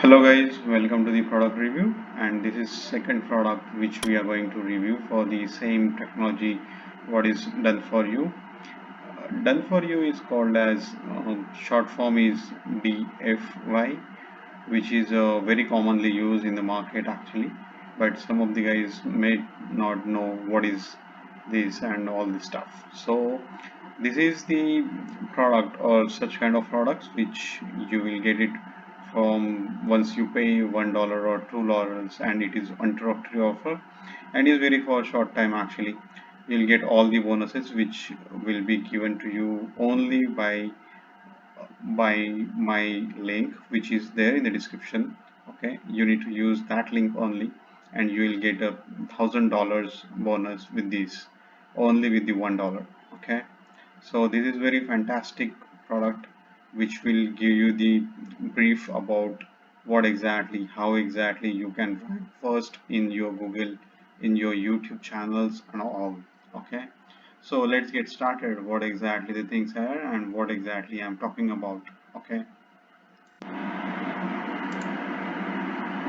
Hello guys, welcome to the product review, and this is second product which we are going to review for the same technology. What is done for you? Done for you is called as short form is DFY, which is very commonly used in the market actually, but some of the guys may not know what is this and all this stuff. So this is the product or such kind of products which you will get it from once you pay $1 or $2, and it is introductory offer and is very for a short time actually. You'll get all the bonuses which will be given to you only by my link which is there in the description. Okay, you need to use that link only, and you will get $1,000 bonus with this only with the $1. Okay, so this is very fantastic product which will give you the brief about what exactly, how exactly you can rank first in your Google, in your YouTube channels and all. Okay, so let's get started what exactly the things are and what exactly I'm talking about. Okay.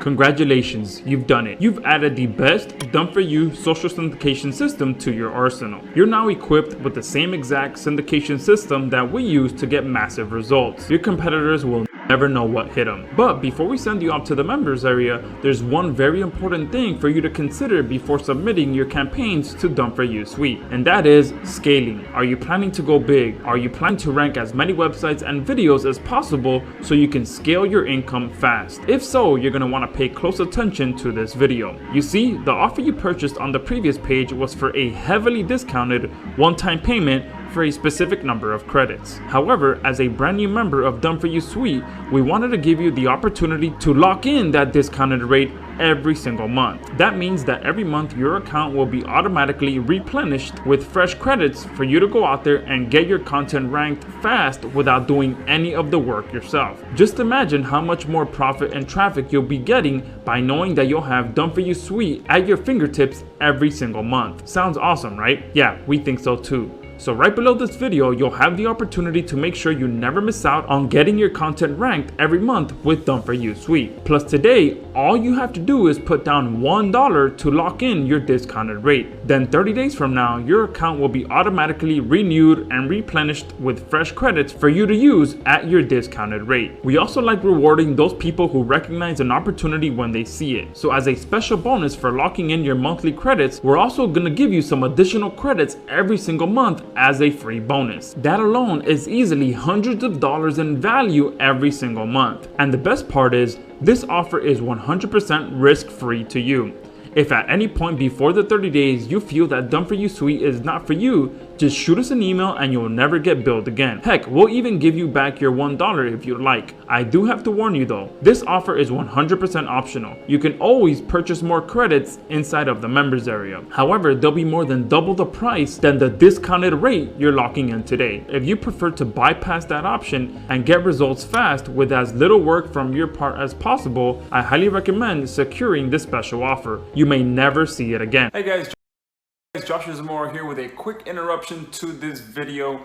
Congratulations, you've done it. You've added the best done-for-you social syndication system to your arsenal. You're now equipped with the same exact syndication system that we use to get massive results. Your competitors will never know what hit them. But before we send you up to the members area, there's one very important thing for you to consider before submitting your campaigns to DFYSuite, and that is scaling. Are you planning to go big? Are you planning to rank as many websites and videos as possible so you can scale your income fast? If so, you're going to want to pay close attention to this video. You see, the offer you purchased on the previous page was for a heavily discounted one-time payment for a specific number of credits. However, as a brand new member of DFYSuite, we wanted to give you the opportunity to lock in that discounted rate every single month. That means that every month your account will be automatically replenished with fresh credits for you to go out there and get your content ranked fast without doing any of the work yourself. Just imagine how much more profit and traffic you'll be getting by knowing that you'll have DFYSuite at your fingertips every single month. Sounds awesome, right? Yeah, we think so too. So right below this video, you'll have the opportunity to make sure you never miss out on getting your content ranked every month with DFYSuite. Plus today, all you have to do is put down $1 to lock in your discounted rate. Then 30 days from now, your account will be automatically renewed and replenished with fresh credits for you to use at your discounted rate. We also like rewarding those people who recognize an opportunity when they see it. So as a special bonus for locking in your monthly credits, we're also going to give you some additional credits every single month as a free bonus. That alone is easily hundreds of dollars in value every single month. And the best part is, this offer is 100% risk-free to you. If at any point before the 30 days you feel that DFYSuite is not for you, just shoot us an email and you'll never get billed again. Heck, we'll even give you back your $1 if you'd like. I do have to warn you though, this offer is 100% optional. You can always purchase more credits inside of the members area. However, they'll be more than double the price than the discounted rate you're locking in today. If you prefer to bypass that option and get results fast with as little work from your part as possible, I highly recommend securing this special offer. You may never see it again. Hey guys, Joshua Zamora here with a quick interruption to this video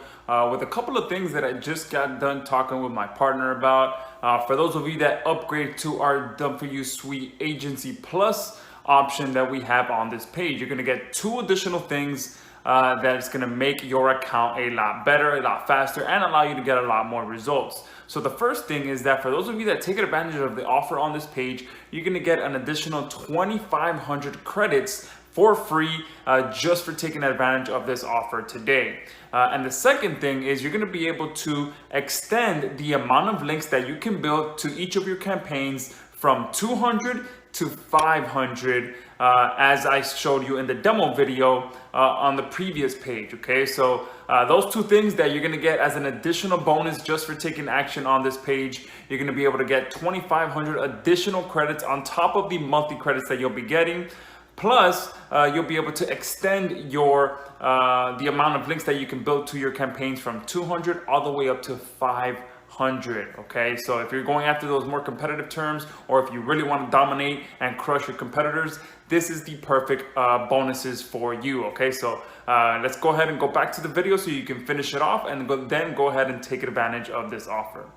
with a couple of things that I just got done talking with my partner about. For those of you that upgrade to our DFYSuite Agency Plus option that we have on this page, you're going to get 2 additional things that's going to make your account a lot better, a lot faster, and allow you to get a lot more results. So the first thing is that for those of you that take advantage of the offer on this page, you're going to get an additional 2,500 credits for free just for taking advantage of this offer today. And the second thing is you're going to be able to extend the amount of links that you can build to each of your campaigns from 200 to 500 as I showed you in the demo video on the previous page. Okay, so those 2 things that you're going to get as an additional bonus just for taking action on this page, you're going to be able to get 2,500 additional credits on top of the monthly credits that you'll be getting. Plus, you'll be able to extend your the amount of links that you can build to your campaigns from 200 all the way up to 500. Okay, so if you're going after those more competitive terms, or if you really want to dominate and crush your competitors, this is the perfect bonuses for you. Okay, so let's go ahead and go back to the video so you can finish it off, and then go ahead and take advantage of this offer.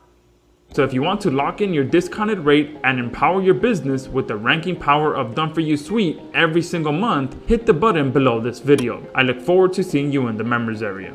So if you want to lock in your discounted rate and empower your business with the ranking power of Done For You Suite every single month, hit the button below this video. I look forward to seeing you in the members area.